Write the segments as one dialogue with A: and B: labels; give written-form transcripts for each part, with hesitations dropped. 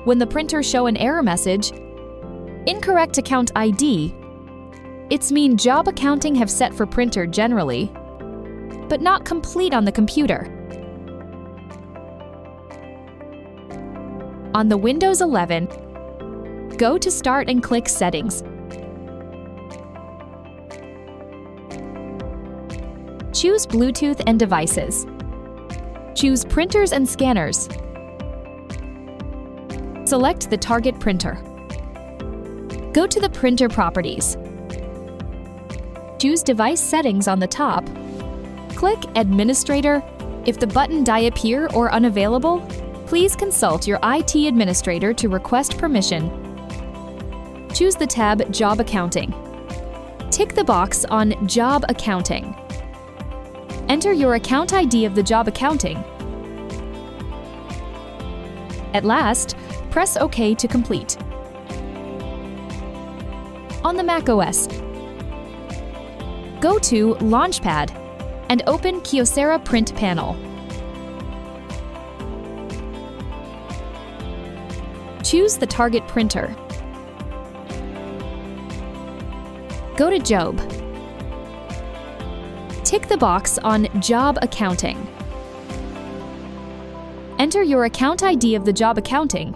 A: When the printer show an error message, incorrect account ID, it's mean job accounting have set for printer generally, but not complete on the computer. On the Windows 11, go to Start and click Settings. Choose Bluetooth and Devices. Choose Printers and Scanners. Select the target printer. Go to the printer properties. Choose Device Settings on the top. Click Administrator. If the button die appear or unavailable, please consult your IT administrator to request permission. Choose the tab Job Accounting. Tick the box on Job Accounting. Enter your account ID of the job accounting. At last, press OK to complete. On the macOS, go to Launchpad and open KYOCERA Print Panel. Choose the target printer. Go to Job. Tick the box on Job Accounting. Enter your account ID of the job accounting.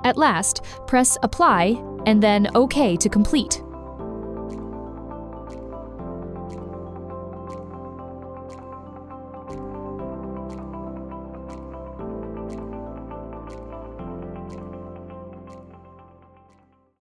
A: At last, press Apply and then OK to complete.